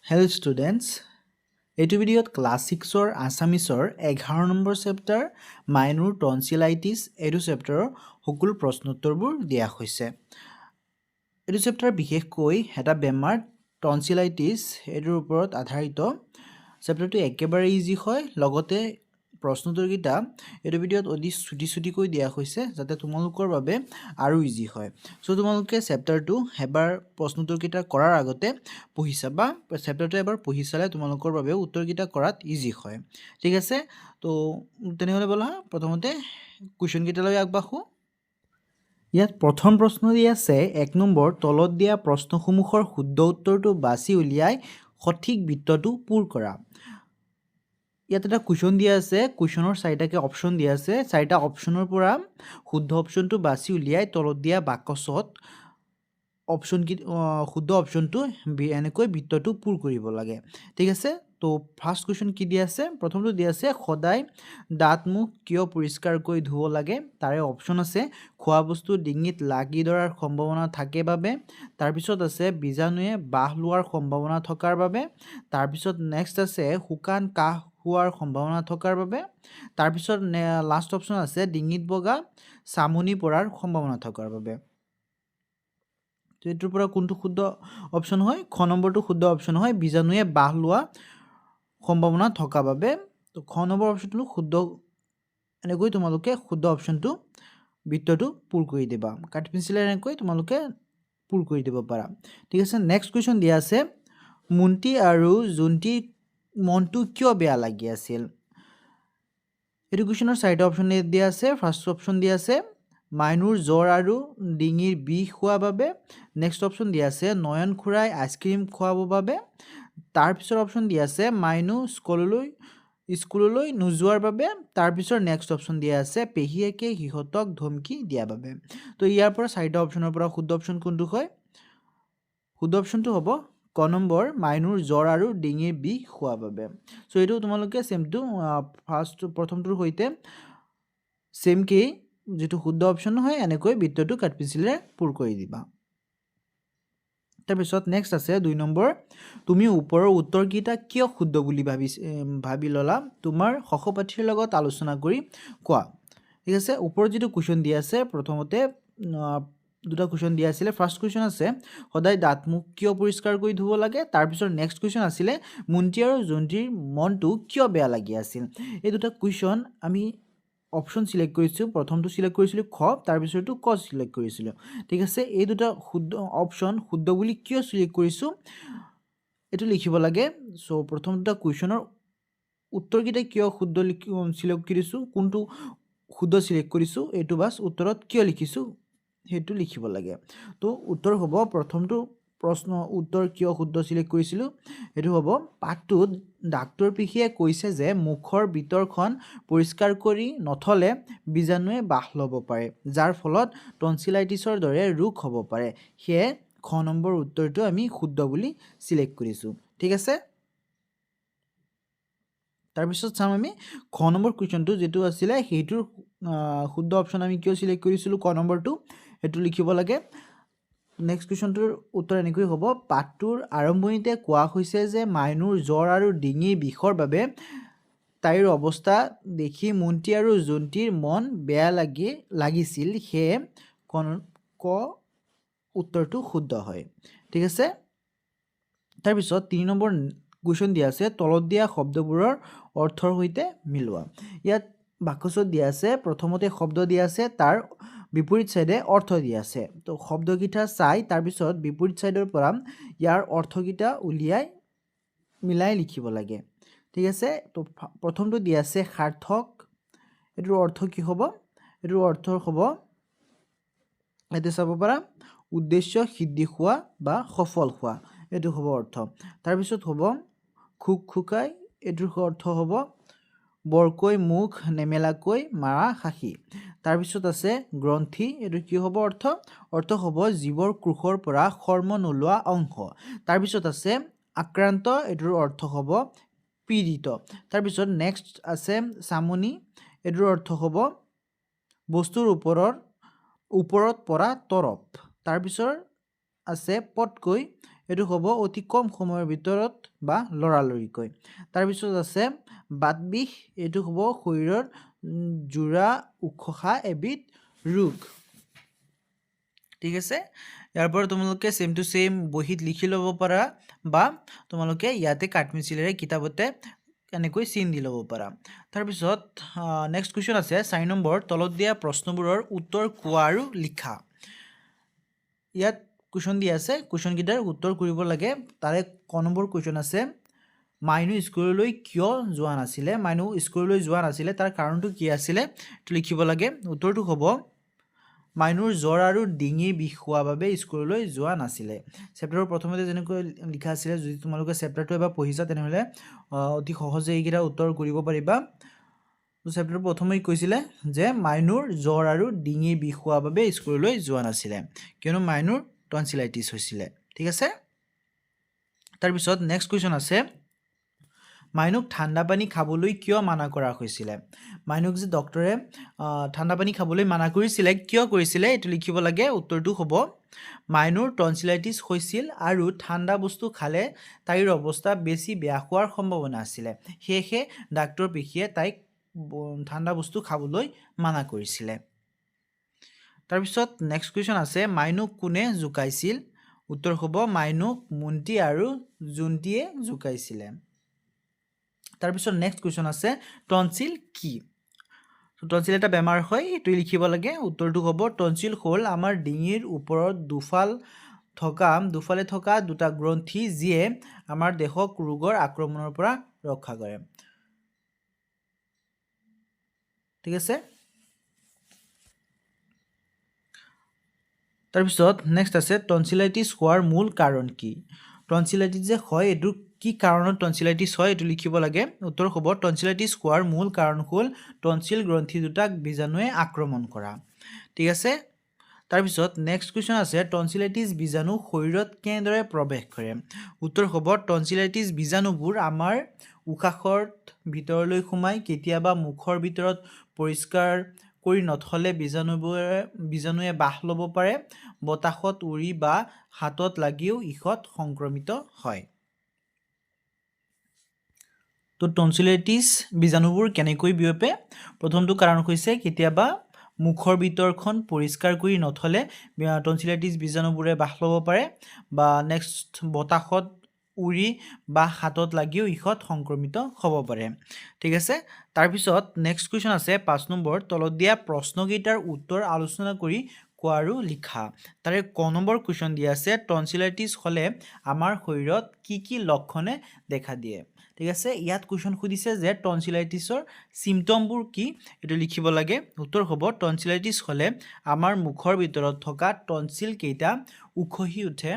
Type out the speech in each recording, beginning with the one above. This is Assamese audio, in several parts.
Hello students, এইটো ভিডিঅ'ত ক্লাছ 6ৰ আছামিছৰ 11 নম্বৰ চেপ্টাৰ মাইনৰ টনচিলাইটিছ এইটো চেপ্টাৰৰ সকলো প্ৰশ্নোত্তৰবোৰ দিয়া হৈছে। এইটো চেপ্টাৰ বিশেষকৈ এটা বেমাৰ টনচিলাইটিছ এইটোৰ ওপৰত আধাৰিত। চেপ্টাৰটো একেবাৰে ইজি হয়, লগতে প্ৰশ্নোত্তৰকেইটা এইটো ভিডিঅ'ত অতি ছুটি দিয়া হৈছে যাতে তোমালোকৰ বাবে আৰু ইজি হয়। সো তোমালোকে চেপ্টাৰটো এবাৰ প্ৰশ্নোত্তৰকেইটা কৰাৰ আগতে পঢ়ি চাবা। চেপ্টাৰটো এবাৰ পঢ়ি চালে তোমালোকৰ বাবে উত্তৰকেইটা কৰাত ইজি হয়। ঠিক আছে, তো তেনেহ'লে ব'লা প্ৰথমতে কুৱেশ্যনকেইটালৈ আগবাঢ়ো। ইয়াত প্ৰথম প্ৰশ্ন দি আছে 1 নম্বৰ, তলত দিয়া প্ৰশ্নসমূহৰ শুদ্ধ উত্তৰটো বাছি উলিয়াই সঠিক বৃত্তটো পূৰ কৰা। ইয়াত এটা কুৱেশ্যন দিয়া আছে, কুৱেশ্যনৰ 4টাকে অপশ্যন দিয়া আছে। 4টা অপশ্যনৰ পৰা শুদ্ধ অপশ্যনটো বাছি উলিয়াই তলত দিয়া বাকচত শুদ্ধ অপশ্যনটো এনেকৈ বৃত্তটো পূৰ কৰিব লাগে। ঠিক আছে, তো ফাৰ্ষ্ট কুৱেশ্যন কি দিয়া আছে? প্ৰথমটো দিয়া আছে সদায় দাঁত মুখ কিয় পৰিষ্কাৰকৈ ধুব লাগে। তাৰে অপশ্যন আছে খোৱা বস্তু ডিঙিত লাগি ধৰাৰ সম্ভাৱনা থাকে বাবে, তাৰপিছত আছে বীজাণুৱে বাহ লোৱাৰ সম্ভাৱনা থকাৰ বাবে, তাৰপিছত নেক্সট আছে শুকান কাহ হোৱাৰ সম্ভাৱনা থকাৰ বাবে, তাৰপিছত লাষ্ট অপশ্যন আছে ডিঙিত বগা চামনি পৰাৰ সম্ভাৱনা থকাৰ বাবে। তো এইটোৰ পৰা কোনটো শুদ্ধ অপশ্যন হয়? খ নম্বৰটো শুদ্ধ অপশ্যন হয়, বীজাণুৱে বাহ লোৱা সম্ভাৱনা থকা বাবে। তো খ নম্বৰ অপশ্যনটো শুদ্ধ, এনেকৈ তোমালোকে শুদ্ধ অপশ্যনটো বৃত্তটো পূৰ কৰি দিবা। কাঠ পেঞ্চিলেৰে এনেকৈ তোমালোকে পূৰ কৰি দিব পাৰা। ঠিক আছে, নেক্সট কুৱেশ্যন দিয়া আছে মুন্তি আৰু জুন্তিৰ মনটো কিয় বেয়া লাগি আছিল। এইটো কুৱেশ্যনৰ 4টা অপশ্যন দিয়া আছে। ফাৰ্ষ্ট অপশ্যন দিয়া আছে মাইনুৰ জ্বৰ আৰু ডিঙিৰ বিষ হোৱাৰ বাবে। নেক্সট অপশ্যন দিয়া আছে নয়ন খুৰাই আইচক্ৰীম খোৱাবৰ বাবে। তাৰপিছত অপশ্যন দিয়া আছে মাইনু স্কুললৈ নোযোৱাৰ বাবে। তাৰপিছত নেক্সট অপশ্যন দিয়া আছে পেহীয়েকে সিহঁতক ধমকি দিয়াৰ বাবে। তো ইয়াৰ পৰা 4টা অপশ্যনৰ পৰা শুদ্ধ অপশ্যন কোনটো হয়? শুদ্ধ অপশ্যনটো হ'ব ক নম্বৰ মাইনুৰ জ্বৰ আৰু ডিঙিৰ বিষ হোৱাৰ বাবে। চ' এইটো তোমালোকে চেমটো প্ৰথমটোৰ সৈতে চেমকেই যিটো শুদ্ধ অপশ্যন হয় এনেকৈ বৃত্তটো কাঠ পেঞ্চিলেৰে পূৰ কৰি দিবা। তাৰপিছত নেক্সট আছে 2 নম্বৰ, তুমি ওপৰৰ উত্তৰকেইটা কিয় শুদ্ধ বুলি ভাবি ল'লা, তোমাৰ সহপাঠীৰ লগত আলোচনা কৰি কোৱা। ঠিক আছে, ওপৰত যিটো কুৱেশ্যন দিয়া আছে, প্ৰথমতে দুটা কুৱেশ্যন দিয়া আছিলে। ফাৰ্ষ্ট কুৱেশ্যন আছে সদায় দাঁত মুখ কিয় পৰিষ্কাৰ কৰি ধুব লাগে। তাৰপিছত নেক্সট কুৱেশ্যন আছিলে মুন্তি আৰু জুন্তিৰ মনটো কিয় বেয়া লাগি আছিল। এই দুটা কুৱেশ্যন আমি অপশ্যন চিলেক্ট কৰিছোঁ। প্ৰথমটো চিলেক্ট কৰিছিলোঁ খ, তাৰপিছতটো ক চিলেক্ট কৰিছিলোঁ। ঠিক আছে, এই দুটা শুদ্ধ অপশ্যন শুদ্ধ বুলি কিয় চিলেক্ট কৰিছোঁ এইটো লিখিব লাগে। চ' প্ৰথম দুটা কুৱেশ্যনৰ উত্তৰকেইটা কিয় শুদ্ধ চিলেক্ট কৰিছোঁ, কোনটো শুদ্ধ চিলেক্ট কৰিছোঁ, এইটো বাছ উত্তৰত কিয় লিখিছোঁ সেইটো লিখিব লাগে। তো উত্তৰ হ'ব প্ৰথমটো প্ৰশ্ন উত্তৰ কিয় শুদ্ধ চিলেক্ট কৰিছিলোঁ, এইটো হ'ব পাঠটোত ডাক্তৰ পিশীয়ে কৈছে যে মুখৰ ভিতৰখন পৰিষ্কাৰ কৰি নথ'লে বীজাণুৱে বাহ ল'ব পাৰে, যাৰ ফলত টনচিলাইটিছৰ দৰে ৰোগ হ'ব পাৰে। সেয়ে খ নম্বৰ উত্তৰটো আমি শুদ্ধ বুলি চিলেক্ট কৰিছোঁ। ঠিক আছে, তাৰপিছত চাম আমি খ নম্বৰ কুৱেশ্যনটো যিটো আছিলে সেইটোৰ শুদ্ধ অপশ্যন আমি কিয় চিলেক্ট কৰিছিলোঁ ক নম্বৰটো সেইটো লিখিব লাগে। নেক্সট কুৱেশ্যনটোৰ উত্তৰ এনেকৈ হ'ব পাঠটোৰ আৰম্ভণিতে কোৱা হৈছে যে মাইনুৰ জ্বৰ আৰু ডিঙিৰ বিষৰ বাবে তাইৰ অৱস্থা দেখি মুন্তি আৰু জুন্তিৰ মন বেয়া লাগিছিল, সেয়ে ক উত্তৰটো শুদ্ধ হয়। ঠিক আছে, তাৰপিছত 3 নম্বৰ কুৱেশ্যন দিয়া আছে তলত দিয়া শব্দবোৰৰ অৰ্থৰ সৈতে মিলোৱা। ইয়াত বাকচত দিয়া আছে প্ৰথমতে শব্দ দিয়া আছে, তাৰ বিপৰীত চাইডে অৰ্থ দিয়া আছে। তো শব্দকেইটা চাই তাৰপিছত বিপৰীত চাইডৰ পৰা ইয়াৰ অৰ্থকেইটা মিলাই লিখিব লাগে। ঠিক আছে, তো প্ৰথমটো দিয়া আছে সাৰ্থক, এইটোৰ অৰ্থ কি হ'ব? এইটোৰ অৰ্থ হ'ব ইয়াতে চাব পাৰা উদ্দেশ্য সিদ্ধি হোৱা বা সফল হোৱা, এইটো হ'ব অৰ্থ। তাৰপিছত হ'ব খুকাই, এইটোৰ অৰ্থ হ'ব বৰকৈ মুখ নেমেলাকৈ মাৰা খাসী। তাৰপিছত আছে গ্ৰন্থি, এইটো কি হ'ব অৰ্থ? অৰ্থ হ'ব জীৱৰ কোষৰ পৰা শৰ্ম নোলোৱা অংশ। তাৰপিছত আছে আক্ৰান্ত, এইটোৰ অৰ্থ হ'ব পীড়িত। তাৰপিছত নেক্সট আছে চামনি, এইটোৰ অৰ্থ হ'ব বস্তুৰ ওপৰত পৰা তৰপ। তাৰপিছত আছে পটকৈ এইটো হ'ব অতি কম সময়ৰ ভিতৰত বা লৰালৰিকৈ তাৰপিছত আছে বাত বিষ এইটো হ'ব শৰীৰৰ জোৰা উখহা এবিধ ৰোগ ঠিক আছে ইয়াৰ পৰা তোমালোকে সেম টু সেম বহিত লিখি ল'ব পাৰা বা তোমালোকে ইয়াতে কাঠমিচিলেৰে কিতাপতে এনেকৈ চিন দি ল'ব পাৰা তাৰপিছত নেক্সট কুৱেশ্যন আছে 4 নম্বৰ তলত দিয়া প্ৰশ্নবোৰৰ উত্তৰ কোৱা আৰু লিখা ইয়াত কুৱেশ্যন দিয়া আছে কুৱেশ্যন কিটাৰ উত্তৰ কৰিব লাগে তাৰে ক নম্বৰ কুৱেশ্যন আছে মাইনু স্কুললৈ কিয় যোৱা নাছিলে মাইনু স্কুললৈ যোৱা নাছিলে তাৰ কাৰণটো কি আছিলে তো লিখিব লাগে উত্তৰটো হ'ব মাইনুৰ জ্বৰ আৰু ডিঙিৰ বিষ হোৱাৰ বাবে স্কুললৈ যোৱা নাছিলে চেপ্টাৰৰ প্ৰথমতে যেনেকৈ লিখা আছিলে যদি তোমালোকে চেপ্টাৰটো এবাৰ পঢ়িছা তেনেহ'লে অতি সহজে এইকেইটা উত্তৰ কৰিব পাৰিবা তো চেপ্টাৰ প্ৰথমেই কৈছিলে যে মাইনুৰ জ্বৰ আৰু ডিঙিৰ বিষ হোৱাৰ বাবে স্কুললৈ যোৱা নাছিলে কিয়নো মাইনুৰ টনচিলাইটিছ হৈছিলে ঠিক আছে তাৰপিছত নেক্সট কুৱেশ্যন আছে মাইনুক ঠাণ্ডা পানী খাবলৈ কিয় মানা কৰা হৈছিলে মাইনুক যে ডক্টৰে ঠাণ্ডা পানী খাবলৈ মানা কৰিছিলে কিয় কৰিছিলে এটো লিখিব লাগে উত্তৰটো হ'ব মাইনুৰ টনচিলাইটিছ হৈছিল আৰু ঠাণ্ডা বস্তু খালে তাইৰ অৱস্থা বেছি বেয়া হোৱাৰ সম্ভাৱনা আছিল হেহে ডাক্তৰ পিখিয়ে তাইক ঠাণ্ডা বস্তু খাবলৈ মানা কৰিছিলে তাৰপিছত নেক্সট কুৱেশ্যন আছে মাইনুক কোনে জুকাইছিল উত্তৰ হ'ব মাইনুক মুন্তি আৰু জুন্তিয়ে জুকাইছিলে তাৰপিছত নেক্সট কুৱেশ্যন আছে টনচিল কি টনচিল এটা বেমাৰ হয় এটো লিখিব লাগে উত্তৰটো হ'ব টনচিল হ'ল আমাৰ ডিঙিৰ ওপৰত দুফালে থকা দুটা গ্ৰন্থি যিয়ে আমাৰ দেহক ৰোগৰ আক্ৰমণৰ পৰা ৰক্ষা কৰে ঠিক আছে তাৰপিছত নেক্সট আছে টনচিলাইটিছ হোৱাৰ মূল কাৰণ কি টনচিলাইটিছ যে হয় এটো কি কাৰণত টনচিলাইটিছ হয় এটো লিখিব লাগে উত্তৰ হ'ব টনচিলাইটিছ হোৱাৰ মূল কাৰণ হ'ল টনচিল গ্ৰন্থি দুটাক বীজাণুৱে আক্ৰমণ কৰা ঠিক আছে তাৰপিছত নেক্সট কুৱেশ্যন আছে টনচিলাইটিছ বীজাণু শৰীৰত কেনেদৰে প্ৰৱেশ কৰে উত্তৰ হ'ব টনচিলাইটিছ বীজাণুবোৰ আমাৰ উশাহৰ ভিতৰলৈ সোমাই কেতিয়াবা মুখৰ ভিতৰত পৰিষ্কাৰ কৰি নথলে বীজাণুৱে বাহ ল'ব পাৰে বতাহত উৰি বা হাতত লাগিও ইখত সংক্ৰমিত হয় তো টনচিলাইটিছ বীজাণুবোৰ কেনেকৈ বিয়পে প্ৰথমটো কাৰণ হৈছে কেতিয়াবা মুখৰ ভিতৰখন পৰিষ্কাৰ কৰি নথলে টনচিলাইটিছ বীজাণুবোৰে বাহ ল'ব পাৰে বা নেক্সট বতাহত উৰি বা হাতত লাগিও ইখত সংক্ৰমিত হ'ব পাৰে ঠিক আছে তাৰপিছত নেক্সট কুৱেশ্যন আছে 5 নম্বৰ তলত দিয়া প্ৰশ্নকেইটাৰ উত্তৰ আলোচনা কৰি কোৱা আৰু লিখা তাৰে ক নম্বৰ কুৱেশ্যন দিয়া আছে টনচিলাইটিছ হ'লে আমাৰ শৰীৰত কি লক্ষণে দেখা দিয়ে ঠিক আছে ইয়াত কুৱেশ্যন সুধিছে যে টনচিলাইটিছৰ সিম্পটমবোৰ কি এটো লিখিব লাগে উত্তৰ হ'ব টনচিলাইটিছ হ'লে আমাৰ মুখৰ ভিতৰত থকা টনচিল কেইটা উখহি উঠে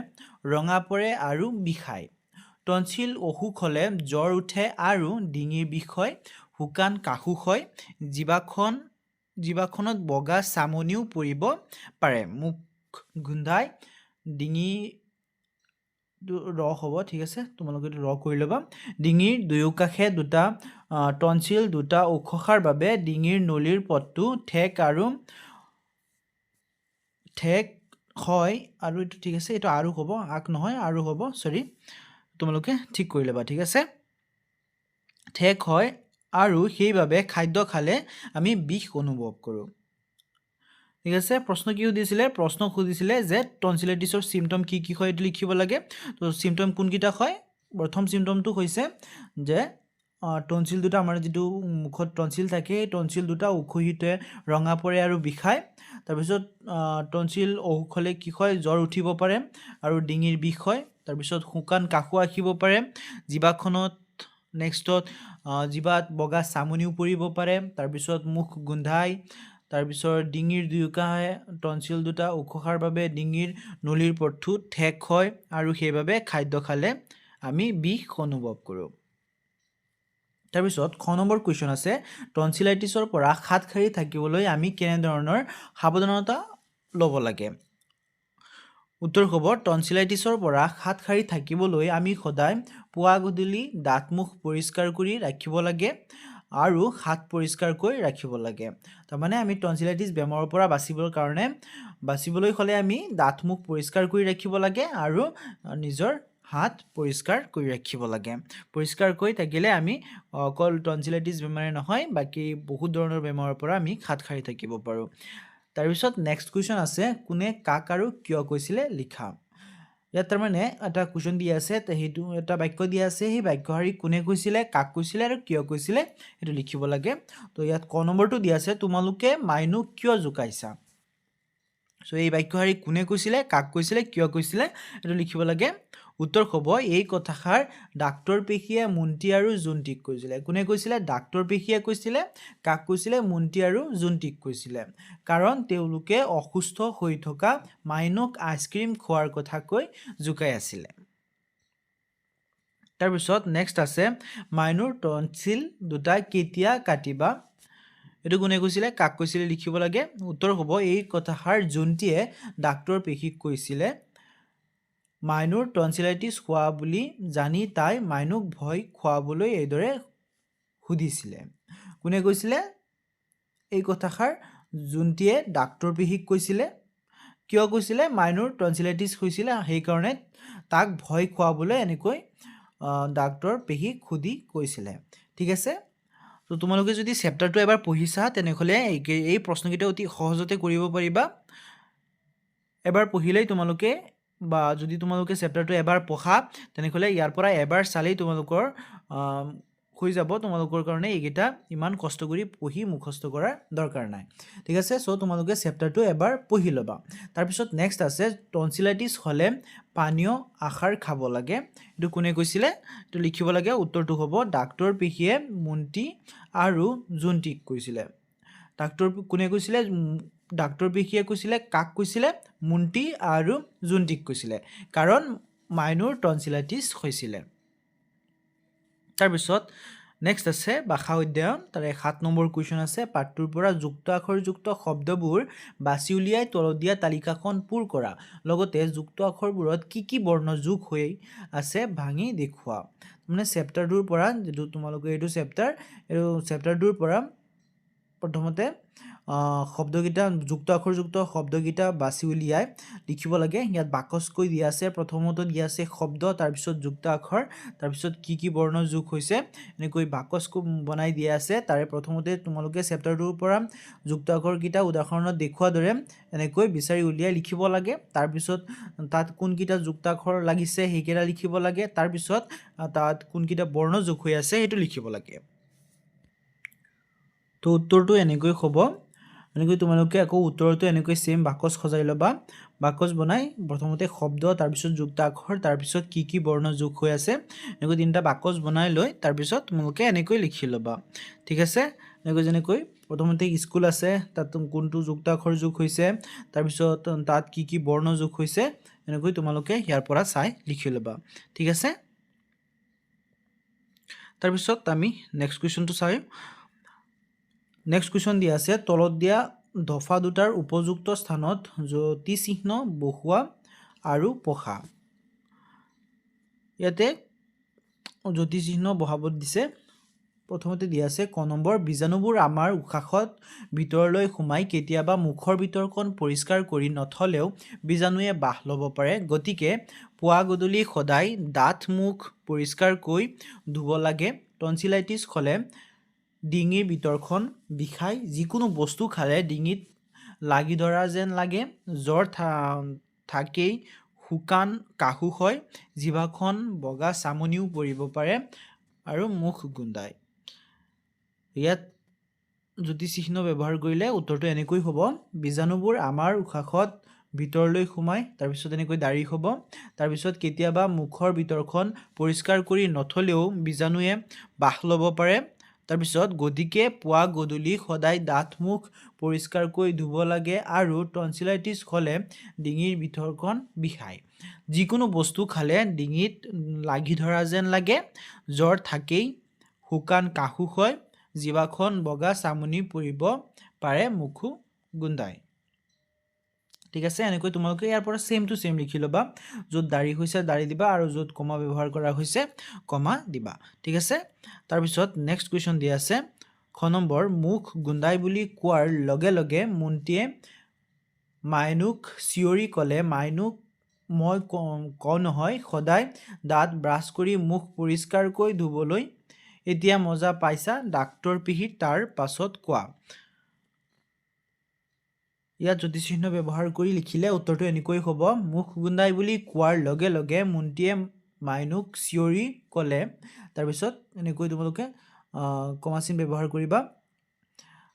ৰঙা পৰে আৰু বিষায় টনচিল অসুখ হ'লে জ্বৰ উঠে আৰু ডিঙিৰ বিষ হয় হুকান কাহু হয় জিভাখনত বগা চামনিও পৰিব পাৰে মুখ গোন্ধাই ডিঙি ৰ হ'ব ঠিক আছে তোমালোকে ৰ কৰি ল'বা ডিঙিৰ দুয়োকাষে দুটা টনচিল দুটা উখহাৰ বাবে ডিঙিৰ নলীৰ পথটো ঠেক হয় আৰু এটো ঠিক আছে এটো আৰু হ'ব আক নহয় আৰু হ'ব সৰি তোমালোকে ঠিক কৰি ল'বা ঠিক আছে ঠেক হয় আৰু সেইভাবে খাদ্য খালে আমি বিষ অনুভৱ কৰোঁ ঠিক আছে প্ৰশ্ন কি সুধিছিলে প্ৰশ্ন সুধিছিলে যে টনচিলাইটিছৰ সিম্পটম কি হয় এটো লিখিব লাগে তো সিম্পটম কোনকিটা হয় প্ৰথম সিম্পটমটো হৈছে যে টনচিল দুটা আমাৰ যেটো মুখত টনচিল থাকে টনচিল দুটা উখহিতে ৰঙা পৰে আৰু বিষায় তাৰপিছত টনচিল অসুখ হ'লে কি হয় জ্বৰ উঠিব পাৰে আৰু ডিঙিৰ বিষ হয় তাৰপিছত হুকান কাহু আহিব পাৰে জিভাখনত নেক্সটত জিভাত বগা চামনিও পৰিব পাৰে তাৰপিছত মুখ গোন্ধাই তাৰপিছত ডিঙিৰ দুয়োকাষে টনচিল দুটা উখহাৰ বাবে ডিঙিৰ নলীৰ পথটো ঠেক হয় আৰু সেইভাবে খাদ্য খালে আমি বিষ অনুভৱ কৰোঁ তাৰপিছত খ নম্বৰ কুৱেশ্যন আছে টনচিলাইটিছৰ পৰা হাত সাৰি থাকিবলৈ আমি কেনে ধৰণৰ সাৱধানতা ল'ব লাগে উত্তৰ হ'ব টনচিলাইটিছৰ পৰা হাত সাৰি থাকিবলৈ আমি সদায় পুৱা গধূলি দাঁত মুখ পৰিষ্কাৰ কৰি ৰাখিব লাগে আৰু হাত পৰিষ্কাৰকৈ ৰাখিব লাগে তাৰমানে আমি টনচিলাইটিছ বেমাৰৰ পৰা বাচিবৰ কাৰণে বাচিবলৈ হ'লে আমি দাঁত মুখ পৰিষ্কাৰ কৰি ৰাখিব লাগে আৰু নিজৰ হাত পৰিষ্কাৰ কৰি ৰাখিব লাগে পৰিষ্কাৰ কৰি থাকিলে আমি অকল টনচিলাইটিছ বেমাৰে নহয় বাকী বহুত ধৰণৰ বেমাৰৰ পৰা আমি হাত সাৰি থাকিব পাৰোঁ তাৰপিছত নেক্সট কুৱেশ্যন আছে কোনে কাক আৰু কিয় কৈছিলে লিখা ইয়াত তাৰমানে এটা কুৱেশ্যন দিয়া আছে সেইটো এটা বাক্য দিয়া আছে সেই বাক্যশাৰী কোনে কৈছিলে কাক কৈছিলে আৰু কিয় কৈছিলে সেইটো লিখিব লাগে তো ইয়াত ক নম্বৰটো দিয়া আছে তোমালোকে মাইনু কিয় জোকাইছা সো এই বাক্যশাৰী কোনে কৈছিলে কাক কৈছিলে কিয় কৈছিলে এইটো লিখিব লাগে উত্তৰ হ'ব এই কথাষাৰ ডাক্তৰ পেশীয়ে মুন্তি আৰু জুন্তিক কৈছিলে কোনে কৈছিলে ডাক্তৰ পেশীয়ে কৈছিলে কাক কৈছিলে মুন্তি আৰু জুন্তিক কৈছিলে কাৰণ তেওঁলোকে অসুস্থ হৈ থকা মাইনুক আইচক্ৰীম খোৱাৰ কথা কৈ জোকাই আছিলে তাৰপিছত নেক্সট আছে মাইনুৰ টনচিল দুটা কেতিয়া কাটিবা এটো কোনে কৈছিলে কাক কৈছিলে লিখিব লাগে উত্তৰ হ'ব এই কথাষাৰ জুন্তিয়ে ডাক্তৰ পেশীক কৈছিলে মাইনুৰ টনচিলাইটিছ হোৱা বুলি জানি তাই মাইনুক ভয় খুৱাবলৈ এইদৰে সুধিছিলে কোনে কৈছিলে এই কথাষাৰ জুন্তিয়ে ডাক্তৰ পেশীক কৈছিলে কিয় কৈছিলে মাইনুৰ টনচিলাইটিছ হৈছিলে সেইকাৰণে তাক ভয় খুৱাবলৈ এনেকৈ ডাক্তৰ পেশীক সুধি কৈছিলে ঠিক আছে তো তোমালোকে যদি চেপ্টাৰটো এবাৰ পঢ়িছা তেনেহ'লে এই প্ৰশ্নকেইটা অতি সহজতে কৰিব পাৰিবা এবাৰ পঢ়িলেই তোমালোকে বা যদি তোমালোকে চেপ্টাৰটো এবাৰ পঢ়া তেনেহ'লে ইয়াৰ পৰা এবাৰ চালেই তোমালোকৰ হৈ যাব তোমালোকৰ কাৰণে এইকেইটা ইমান কষ্ট কৰি পঢ়ি মুখস্থ কৰাৰ দৰকাৰ নাই ঠিক আছে সো তোমালোকে চেপ্টাৰটো এবাৰ পঢ়ি ল'বা তাৰপিছত নেক্সট আছে টনচিলাইটিছ হ'লে পানীয় আহাৰ খাব লাগে এইটো কোনে কৈছিলে এইটো লিখিব লাগে উত্তৰটো হ'ব ডাক্তৰ পেশীয়ে মুন্তি আৰু জুন্তিক কৈছিলে ডাক্তৰ কোনে কৈছিলে ডাক্তৰ পেশীয়ে কৈছিলে কাক কৈছিলে মুন্তি আৰু জুন্তিক কৈছিলে কাৰণ মাইনুৰ টনচিলাইটিছ হৈছিলে তাৰপিছত নেক্সট আছে ভাষা অধ্যয়ন তাৰে 7 নম্বৰ কুৱেশ্যন আছে পাঠটোৰ পৰা যুক্ত আখৰযুক্ত শব্দবোৰ বাছি উলিয়াই তলত দিয়া তালিকাখন পূৰ কৰা লগতে যুক্ত আখৰবোৰত কি বৰ্ণ যোগ হৈ আছে ভাঙি দেখুওৱা মানে চেপ্টাৰ 2 ৰ পৰা যেটো তোমালোকে এইটো চেপ্টাৰ 2 ৰ পৰা প্ৰথমতে শব্দগীতা যুক্ত আখৰযুক্ত শব্দগীতা বাছি উলিয়াই লিখিব লাগে ইয়াত বাকচকৈ দিয়া আছে প্ৰথমতে দিয়া আছে শব্দ তাৰপিছত যুক্ত আখৰ তাৰপিছত কি বৰ্ণ যোগ হৈছে এনেকৈ বাকচকৈ বনাই দিয়া আছে তাৰে প্ৰথমতে তোমালোকে চেপ্টাৰ 2 ৰ পৰা যুক্ত আখৰগীতা উদাহৰণত দেখুওৱা দৰে এনেকৈ বিচাৰি উলিয়াই লিখিব লাগে তাৰপিছত তাত কোনকিটা যুক্ত আখৰ লাগিছে সেইকেইটা লিখিব লাগে তাৰপিছত তাত কোনকিটা বৰ্ণ যোগ হৈ আছে সেইটো লিখিব লাগে তো উত্তৰটো এনেকৈ হ'ব এনেকৈ তোমালোকে আকৌ উত্তৰটো এনেকৈ সেম বাকচ সজাই ল'বা বাকচ বনাই প্ৰথমতে শব্দ তাৰপিছত যুক্ত আখৰ তাৰপিছত কি বৰ্ণ যোগ হৈ আছে এনেকৈ তিনিটা বাকচ বনাই লৈ তাৰপিছত তোমালোকে এনেকৈ লিখি ল'বা ঠিক আছে এনেকৈ যেনেকৈ প্ৰথমতে স্কুল আছে তাত কোনটো যুক্ত আখৰ যোগ হৈছে তাৰপিছত তাত কি বৰ্ণ যোগ হৈছে এনেকৈ তোমালোকে ইয়াৰ পৰা চাই লিখি ল'বা ঠিক আছে তাৰপিছত আমি নেক্সট কুৱেশ্যনটো চাই নেক্সট কুৱেশ্যন দিয়া আছে তলত দিয়া দফা দুটাৰ উপযুক্ত স্থানত জ্যোতি চিহ্ন বহুৱা আৰু পখা ইয়াতে জ্যোতি চিহ্ন বহাব দিছে প্ৰথমতে দিয়া আছে ক নম্বৰ বীজাণুবোৰ আমাৰ উশাহত ভিতৰলৈ সোমাই কেতিয়াবা মুখৰ ভিতৰখন পৰিষ্কাৰ কৰি নথলেও বীজাণুৱে বাহ ল'ব পাৰে গতিকে পুৱা গধূলি সদায় দাঁত মুখ পৰিষ্কাৰকৈ ধুব লাগে টনচিলাইটিছ হ'লে ডিঙিৰ ভিতৰখন বিষাই যিকোনো বস্তু খালে ডিঙিত লাগি ধৰা যেন লাগে জ্বৰ থাকেই শুকান কাহু হয় জিভাখন বগা চামনিও পৰিব পাৰে আৰু মুখ গোন্ধায় ইয়াত জ্যোতি চিহ্ন ব্যৱহাৰ কৰিলে উত্তৰটো এনেকৈ হ'ব বীজাণুবোৰ আমাৰ উশাহত ভিতৰলৈ সোমাই তাৰপিছত এনেকৈ দাঢ়ি হ'ব তাৰপিছত কেতিয়াবা মুখৰ ভিতৰখন পৰিষ্কাৰ কৰি নথলেও বীজাণুৱে বাহ ল'ব পাৰে তাৰপিছত গতিকে পুৱা গধূলি সদায় দাঁত মুখ পৰিষ্কাৰকৈ ধুব লাগে আৰু টনচিলাইটিছ হ'লে ডিঙিৰ ভিতৰখন বিষায় যিকোনো বস্তু খালে ডিঙিত লাগি ধৰা যেন লাগে জ্বৰ থাকেই শুকান কাহু হয় জিভাখন বগা চামনি পৰিব পাৰে মুখো গোন্ধায় ঠিক আছে এনেকৈ তোমালোকে ইয়াৰ পৰা সেম টু সেম লিখি ল'বা য'ত দাঢ়ি হৈছে দাঢ়ি দিবা আৰু য'ত কমা ব্যৱহাৰ কৰা হৈছে কমা দিবা ঠিক আছে তাৰপিছত নেক্সট কুৱেশ্যন দিয়া আছে খ নম্বৰ মুখ গোন্ধাই বুলি কোৱাৰ লগে লগে মুন্তিয়ে মাইনুক চিঞৰি ক'লে, মাইনুক মই কওঁ নহয় সদায় দাঁত ব্ৰাছ কৰি মুখ পৰিষ্কাৰকৈ ধুবলৈ এতিয়া মজা পাইছা ডাক্তৰ পিহি তাৰ পাছত কোৱা। ইয়াত জ্যোতিচিহ্ন ব্যৱহাৰ কৰি লিখিলে উত্তৰটো এনেকৈ হ'ব। মুখ গুন্দাই বুলি কোৱাৰ লগে লগে মুন্তিয়ে মাইনুক চিঞৰি ক'লে, তাৰপিছত এনেকৈ তোমালোকে কমাচিন ব্যৱহাৰ কৰিবা।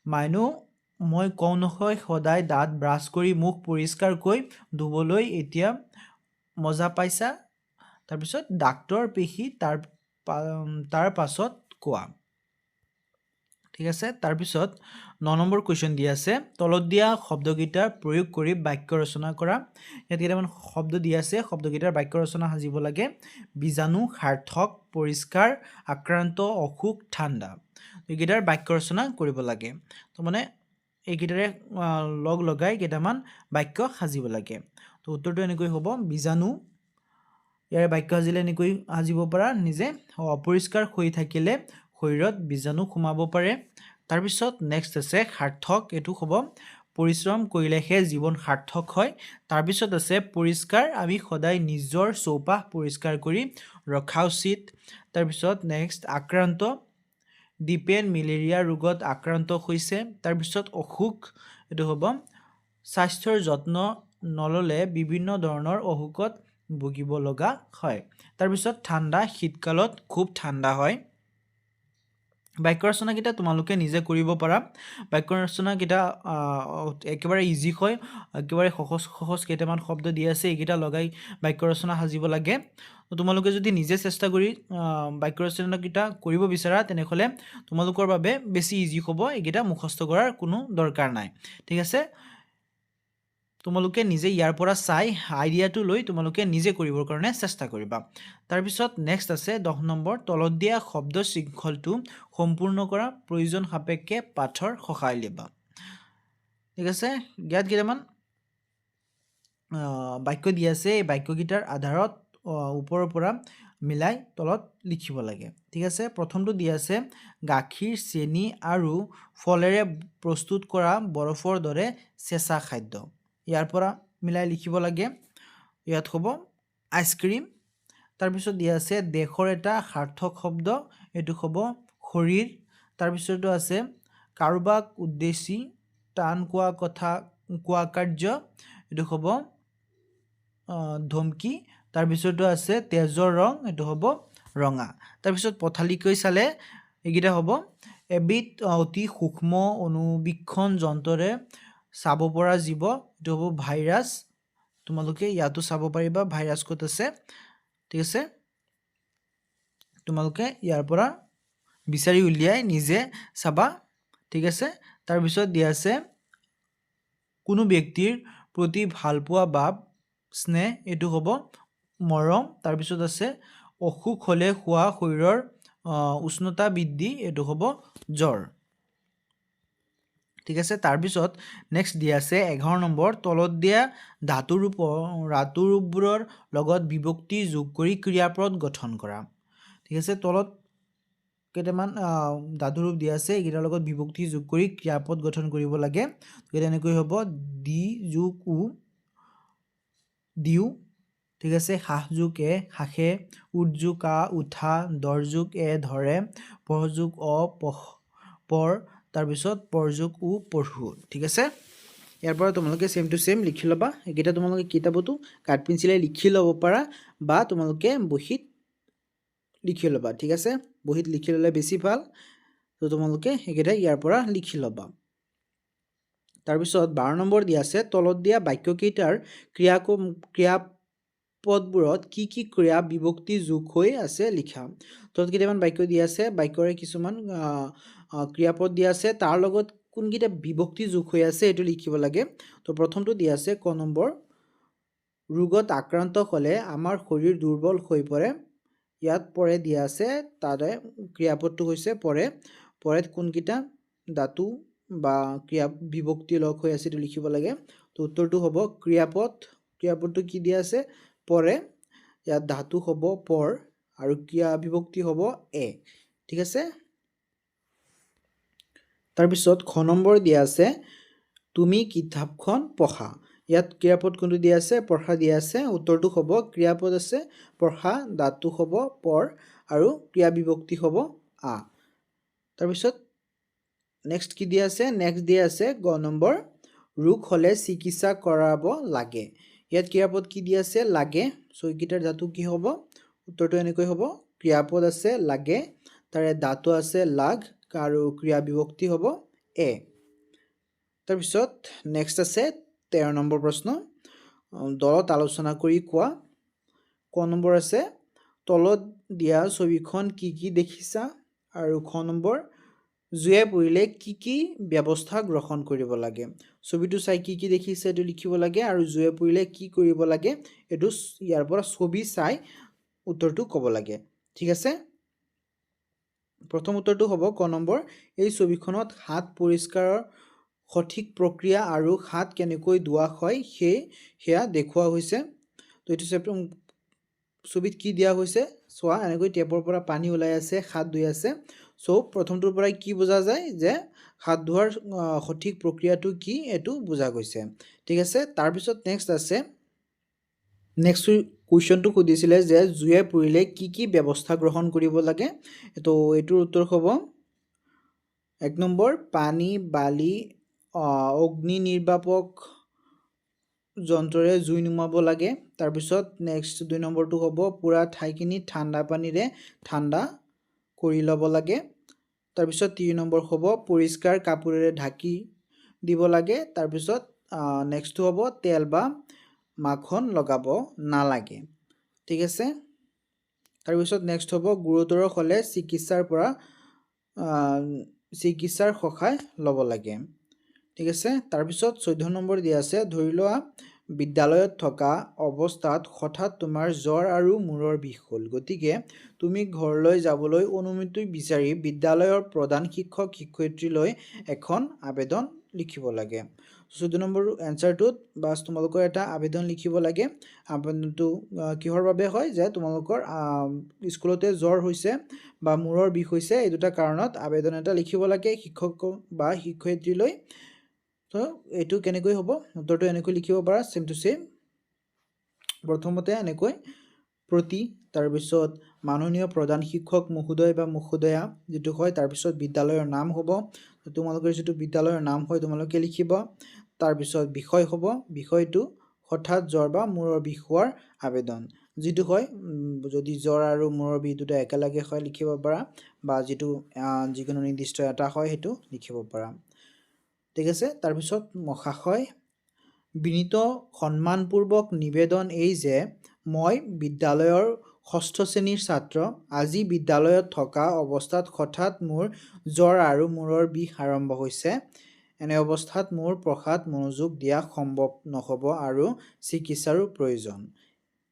মাইনু মই কওঁ নহয় সদায় দাঁত ব্ৰাছ কৰি মুখ পৰিষ্কাৰকৈ ধুবলৈ এতিয়া মজা পাইছা, তাৰপিছত ডাক্তৰ পেশী তাৰ পাছত কোৱা। ঠিক আছে, তাৰপিছত 9 নম্বৰ কুৱেশ্যন দিয়া আছে, তলত দিয়া শব্দকেইটাৰ প্ৰয়োগ কৰি বাক্য ৰচনা কৰা। ইয়াত কেইটামান শব্দ দিয়া আছে, শব্দকেইটাৰ বাক্য ৰচনা সাজিব লাগে। বীজাণু, সাৰ্থক, পৰিষ্কাৰ, আক্ৰান্ত, অসুখ, ঠাণ্ডা। এইকেইটাৰ বাক্য ৰচনা কৰিব লাগে। তো মানে এইকেইটাৰে লগ লগাই কেইটামান বাক্য সাজিব লাগে। তো উত্তৰটো এনেকৈ হ'ব, বীজাণু। ইয়াৰ বাক্য সাজিলে এনেকৈ সাজিব পাৰা নিজে। অপৰিষ্কাৰ হৈ থাকিলে শৰীৰত বীজাণু সোমাব পাৰে। তাৰপিছত নেক্সট আছে সাৰ্থক, এইটো হ'ব পৰিশ্ৰম কৰিলেহে জীৱন সাৰ্থক হয়। তাৰপিছত আছে পৰিষ্কাৰ, আমি সদায় নিজৰ চৌপাশ পৰিষ্কাৰ কৰি ৰখা উচিত। তাৰপিছত নেক্সট আক্ৰান্ত, দীপেন মেলেৰিয়া ৰোগত আক্ৰান্ত হৈছে। তাৰপিছত অসুখ, এইটো হ'ব স্বাস্থ্যৰ যত্ন নল'লে বিভিন্ন ধৰণৰ অসুখত ভুগিব লগা হয়। তাৰপিছত ঠাণ্ডা, শীতকালত খুব ঠাণ্ডা হয়। বাক্য ৰচনাকেইটা তোমালোকে নিজে কৰিব পাৰা। বাক্য ৰচনাকেইটা একেবাৰে ইজি হয়, একেবাৰে সহজ কেইটামান শব্দ দি আছে, এইকেইটা লগাই বাক্য ৰচনা সাজিব লাগে। তোমালোকে যদি নিজে চেষ্টা কৰি বাক্য ৰচনাকেইটা কৰিব বিচাৰা তেনেহ'লে তোমালোকৰ বাবে বেছি ইজি হ'ব, এইকেইটা মুখস্থ কৰাৰ কোনো দৰকাৰ নাই। ঠিক আছে, তোমালোকে নিজে ইয়াৰ পৰা চাই আইডিয়াটো লৈ তোমালোকে নিজে কৰিবৰ কাৰণে চেষ্টা কৰিবা। তাৰপিছত নেক্সট আছে 10 নম্বৰ, তলত দিয়া শব্দ শৃংখলটো সম্পূৰ্ণ কৰা, প্ৰয়োজন সাপেক্ষে পাঠৰ সহায় ল'বা। ঠিক আছে, ইয়াত কেইটামান বাক্য দিয়া আছে, এই বাক্যকেইটাৰ আধাৰত ওপৰৰ পৰা মিলাই তলত লিখিব লাগে। ঠিক আছে, প্ৰথমটো দিয়া আছে, গাখীৰ, চেনি আৰু ফলেৰে প্ৰস্তুত কৰা বৰফৰ দৰে চেঁচা খাদ্য। ইয়াৰ পৰা মিলাই লিখিব লাগে। ইয়াত হ'ব আইচক্ৰীম। তাৰপিছত দিয়া আছে দেশৰ এটা সাৰ্থক শব্দ, এইটো হ'ব শৰীৰ। তাৰপিছতো আছে কাৰোবাক উদ্দেশ্যি টান কোৱা কাৰ্য, এইটো হ'ব ধমকি। তাৰপিছতো আছে তেজৰ ৰং, এইটো হ'ব ৰঙা। তাৰপিছত পথালিকৈ চালে এইকেইটা হ'ব এবিধ অতি সূক্ষ্ম অনুবীক্ষণ যন্ত্ৰৰে চাব পৰা জীৱ, এইটো হ'ব ভাইৰাছ। তোমালোকে ইয়াতো চাব পাৰিবা ভাইৰাছ ক'ত আছে। ঠিক আছে, তোমালোকে ইয়াৰ পৰা বিচাৰি উলিয়াই নিজে চাবা। ঠিক আছে, তাৰপিছত দিয়া আছে কোনো ব্যক্তিৰ প্ৰতি ভালপোৱা বা স্নেহ, এইটো হ'ব মৰম। তাৰপিছত আছে অসুখ হ'লে হোৱা শৰীৰৰ উষ্ণতা বৃদ্ধি, এইটো হ'ব জ্বৰ। ঠিক আছে, তাৰপিছত নেক্সট দিয়া আছে 11 নম্বৰ, তলত দিয়া ধাতুৰূপবোৰৰ লগত বিভক্তি যোগ কৰি ক্ৰিয়াপদ গঠন কৰা। ঠিক আছে, তলত কেইটামান ধাতুৰূপ দিয়া আছে, এইকেইটাৰ লগত বিভক্তি যোগ কৰি ক্ৰিয়াপদ গঠন কৰিব লাগে। এনেকৈ হ'ব দি যোগ উ, দিও। ঠিক আছে, হাঁহ যোগ এ, হাঁহে। উঠ যোগ আ, উঠা। দৰ যোগ এ, ধৰে। পঢ় যোগ অ, পঢ়। তাৰপিছত পৰ যোগ উ, পঢ়ো। ঠিক আছে, ইয়াৰ পৰা তোমালোকে ছেম টু ছেম লিখি ল'বা। এইকেইটা তোমালোকে কিতাপতো কাঠ পেঞ্চিলে লিখি ল'ব পাৰা বা তোমালোকে বহীত লিখি ল'বা। ঠিক আছে, বহীত লিখি ল'লে বেছি ভাল। তো তোমালোকে সেইকেইটা ইয়াৰ পৰা লিখি ল'বা। তাৰপিছত 12 নম্বৰ দিয়া আছে, তলত দিয়া বাক্যকেইটাৰ ক্ৰিয়াপদবোৰত কি কি ক্ৰিয়া বিভক্তি যোগ হৈ আছে লিখা। তলত কেইটামান বাক্য দিয়া আছে, বাক্যৰে কিছুমান ক্ৰিয়াপদ দিয়া আছে, তাৰ লগত কোনকেইটা বিভক্তি যোগ হৈ আছে এইটো লিখিব লাগে। তো প্ৰথমটো দিয়া আছে ক নম্বৰ, ৰোগত আক্ৰান্ত হ'লে আমাৰ শৰীৰ দুৰ্বল হৈ পৰে। ইয়াত পৰে দিয়া আছে, তাৰে ক্ৰিয়াপদটো হৈছে পৰে। পৰেত কোনকেইটা ধাতু বা বিভক্তি লগ হৈ আছে এইটো লিখিব লাগে। তো উত্তৰটো হ'ব ক্ৰিয়াপদ। ক্ৰিয়াপদটো কি দিয়া আছে, পৰে। ইয়াত ধাতু হ'ব পৰ আৰু ক্ৰিয়া বিভক্তি হ'ব এ। ঠিক আছে, তাৰপিছত খ নম্বৰ দিয়া আছে, তুমি কিতাপখন পঢ়া। ইয়াত ক্ৰিয়াপদ কোনটো দিয়া আছে পঢ়া দিয়া আছে উত্তৰটো হ'ব ক্ৰিয়াপদ আছে পঢ়া দাতু হ'ব পৰ আৰু ক্ৰিয়া বিভক্তি হ'ব আ তাৰপিছত নেক্সট কি দিয়া আছে নেক্সট দিয়া আছে গ নম্বৰ ৰোগ হলে চিকিৎসা কৰাব লাগে ইয়াত ক্ৰিয়াপদ কি দিয়া আছে লাগে সো ইকিটাৰ ধাতু কি হ'ব উত্তৰটো এনেকৈ হ'ব ক্ৰিয়াপদ আছে লাগে তাৰে ধাতু আছে লাগ আৰু ক্ৰিয়া বিভক্তি হ'ব এ তাৰপিছত নেক্সট আছে 13 নম্বৰ প্ৰশ্ন দলত আলোচনা কৰি কোৱা ক নম্বৰ আছে তলত দিয়া ছবিখন কি দেখিছা আৰু খ নম্বৰ জুয়ে পৰিলে কি ব্যৱস্থা গ্ৰহণ কৰিব লাগে ছবিটো চাই কি দেখিছে এটো লিখিব লাগে আৰু জুয়ে পৰিলে কি কৰিব লাগে এটো ইয়াৰ পৰা ছবি চাই উত্তৰটো ক'ব লাগে ঠিক আছে প্ৰথম উত্তৰটো হ'ব ক নম্বৰ এই ছবিখনত হাত পৰিষ্কাৰৰ সঠিক প্ৰক্ৰিয়া আৰু হাত কেনেকৈ ধোৱা হয় হেয়া দেখুৱা হৈছে তো এটো ছবিত কি দিয়া হৈছে সোৱা এনেকৈ টেপৰ পৰা পানী ওলাই আছে হাত ধুই আছে সো প্ৰথমটোৰ পৰা কি বুজা যায় যে হাত ধোৱাৰ সঠিক প্ৰক্ৰিয়াটো কি এটো বুজা গৈছে ঠিক আছে তাৰ পিছত নেক্সট আছে নেক্সট কোৱেশ্চনটো খুদিছিলে যে জুয়ে পৰিলে কি ব্যৱস্থা গ্ৰহণ কৰিব লাগে তো এটোৰ উত্তৰ হ'ব এক নম্বৰ পানী বালি অগ্নি নিৰ্বাপক যন্ত্ৰৰে জুই নুমাব লাগে তাৰ পিছত নেক্সট 2 নম্বৰটো হ'ব পুৰা ঠাইখিনি ঠাণ্ডা পানীৰে ঠাণ্ডা কৰি ল'ব লাগে তাৰ পিছত 3 নম্বৰ হ'ব পৰিষ্কাৰ কাপোৰেৰে ঢাকি দিব লাগে তাৰ পিছত নেক্সট হ'ব তেল বা মাখন লগাব নালাগে ঠিক আছে তাৰ পিছত নেক্সট হ'ব গুৰুতৰ হলে চিকিৎসাৰ সহায় ল'ব লাগে ঠিক আছে তাৰ পিছত 14 নম্বৰ দিয়া আছে ধৰি লোৱা বিদ্যালয়ত থকা অৱস্থাত হঠাৎ তোমাৰ জ্বৰ আৰু মূৰৰ বিষ হ'ল গতিকে তুমি ঘৰলৈ যাবলৈ অনুমতি বিচাৰি বিদ্যালয়ৰ প্ৰধান শিক্ষক শিক্ষয়িত্ৰীলৈ এখন আবেদন লিখিব লাগে 14 নম্বৰ এনসাৰটোত বাস তোমালোকৰ এটা আবেদন লিখিব লাগে আবেদনটো কিহৰ বাবে হয় যে তোমালোকৰ স্কুলতে জ্বৰ হৈছে বা মূৰৰ বিষ হৈছে এই দুটা কাৰণত আবেদন এটা লিখিব লাগে শিক্ষক বা শিক্ষয়িত্ৰীলৈ তো এটো কেনেকৈ হ'ব উত্তৰটো এনেকৈ লিখিব পাৰা সেম টু সেম প্ৰথমতে এনেকৈ প্ৰতি তাৰ পিছত মাননীয় প্ৰধান শিক্ষক মহোদয় বা মহোদয়া যেটো হয় তাৰ পিছত বিদ্যালয়ৰ নাম হ'ব তোমালোকৰ যেটো বিদ্যালয়ৰ নাম হয় তোমালোকে লিখিব তাৰ পিছত বিষয় হ'ব বিষয়টো হঠাৎ জ্বৰ বা মূৰৰ বিষ হোৱাৰ আবেদন যেটো হয় যদি জ্বৰ আৰু মূৰৰ বিষ দুটা একেলগে হয় লিখিব পাৰা বা যেটো যিকোনো নিৰ্দিষ্ট এটা হয় হেতু লিখিব পাৰা ঠিক আছে তাৰ পিছত মহাশয় বিনীত সন্মানপূৰ্বক নিবেদন এই যে মই বিদ্যালয়ৰ ষষ্ঠ শ্ৰেণীৰ ছাত্ৰ আজি বিদ্যালয়ত থকা অৱস্থাত হঠাৎ মোৰ জ্বৰ আৰু মূৰৰ বিষ আৰম্ভ হৈছে এনে অৱস্থাত মোৰ পঢ়াত মনোযোগ দিয়া সম্ভৱ নহব আৰু চিকিৎসাৰো প্ৰয়োজন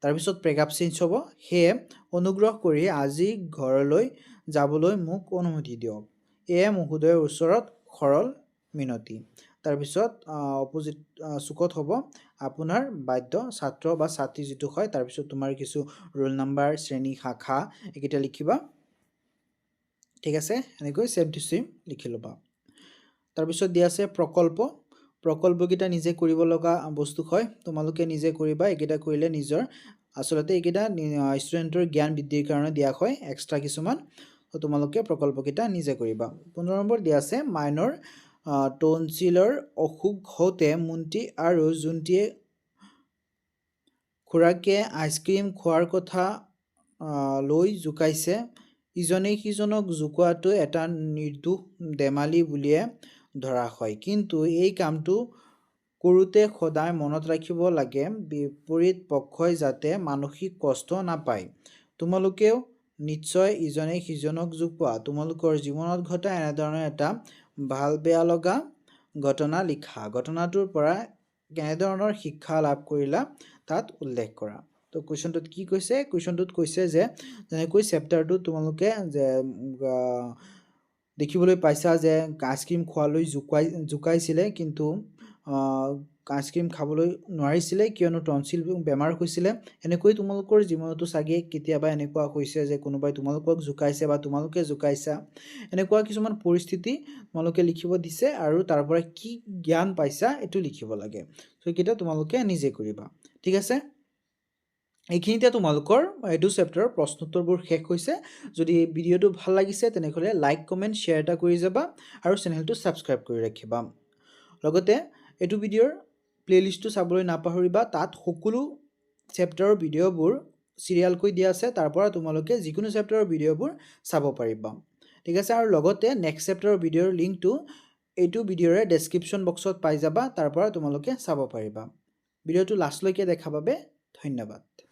তাৰ পিছত প্ৰেগাপ চেঞ্জ হ'ব হে অনুগ্ৰহ কৰি আজি ঘৰলৈ যাবলৈ মোক অনুমতি দিয়ক এ মহোদয়ৰ ওচৰত খৰল মিনতি তাৰ পিছত অপোজিট সুকত হ'ব আপোনাৰ বাধ্য ছাত্ৰ বা ছাত্ৰী যেটো হয় তাৰ পিছত তোমাৰ কিছু ৰোল নাম্বাৰ শ্ৰেণী শাখা একিটা লিখিবা ঠিক আছে এনেকৈ সেম টু সেম লিখি লবা তাৰ পিছত দিয়া আছে প্ৰকল্পকিটা নিজে কৰিব লগা বস্তু হয় তোমালোকে নিজে কৰিবা একিটা কৰিলে নিজৰ আসলতে একিটা ষ্টুডেন্টৰ জ্ঞান বৃদ্ধিৰ কাৰণে দিয়া হয় এক্সট্ৰা কিছুমান তো তোমালোকে প্ৰকল্পকিটা নিজে কৰিবা 15 নম্বৰ দিয়া আছে মাইনৰ টনচিলৰ অসুখ হওঁতে মুন্তি আৰু জুন্তিয়ে খুৰাকে আইসক্ৰীম খোৱাৰ কথা লৈ জুকাইছে ইজনে সিজনক জুকোৱাটো এটা নিৰ্দোষ দেমালি বুলিয়ে ধৰা হয় কিন্তু এই কামটো কৰোতে সদায় মনত ৰাখিব লাগে বিপৰীত পক্ষই যাতে মানসিক কষ্ট নাপায় তোমালোকেও নিশ্চয় ইজনে সিজনক জুকোৱা তোমালোকৰ জীৱনত ঘটা এনে ধৰণৰ এটা ভাল বেয়া লগা ঘটনা লিখা ঘটনাটোৰ পৰা কেনে ধৰণৰ শিক্ষা লাভ কৰিলা তাত উল্লেখ কৰা তো কোৱেশ্চনটোত কি কৈছে কোৱেশ্চনটোত কৈছে যে যেনেকৈ চেপ্টাৰটো তোমালোকে যে দেখিবলৈ পাইছা যে আইসক্ৰীম খোৱালৈ জুকাইছিলে কিন্তু আইচক্ৰীম খাবলৈ নোৱাৰিছিলে কিয়নো টনচিল বেমাৰ হৈছিলে এনেকৈ তোমালোকৰ জীৱনতো চাগে কেতিয়াবা এনেকুৱা হৈছে যে কোনোবাই তোমালোকক জোকাইছে বা তোমালোকে জোকাইছা এনেকুৱা কিছুমান পৰিস্থিতি তোমালোকে লিখিব দিছে আৰু তাৰ পৰা কি জ্ঞান পাইছা এটো লিখিব লাগে সো কিটা তোমালোকে নিজে কৰিবা ঠিক আছে এইখিনিতে তোমালোকৰ এইটো চেপ্টাৰৰ প্ৰশ্ন উত্তৰবোৰ শেষ হৈছে যদি ভিডিওটো ভাল লাগিছে তেনেহলে লাইক কমেন্ট শেয়াৰ এটা কৰি যাবা আৰু চেনেলটো সাবস্ক্ৰাইব কৰি ৰাখিবা লগতে এইটো ভিডিওৰ প্লেলিষ্টটো চাবলৈ নাপাহৰিবা তাত সকলো চেপ্টাৰৰ ভিডিওবোৰ সিৰিয়াল কৈ দিয়া আছে তাৰ পৰা তোমালোকে যিকোনো চেপ্টাৰৰ ভিডিওবোৰ চাব পাৰিবা ঠিক আছে আৰু লগতে নেক্সট চেপ্টাৰৰ ভিডিওৰ লিংকটো এইটো ভিডিওৰে ডেসক্ৰিপচন বক্সত পাই যাবা তাৰ পৰা তোমালোকে চাব পাৰিবা ভিডিওটো লাষ্টলৈকে দেখা বাবে ধন্যবাদ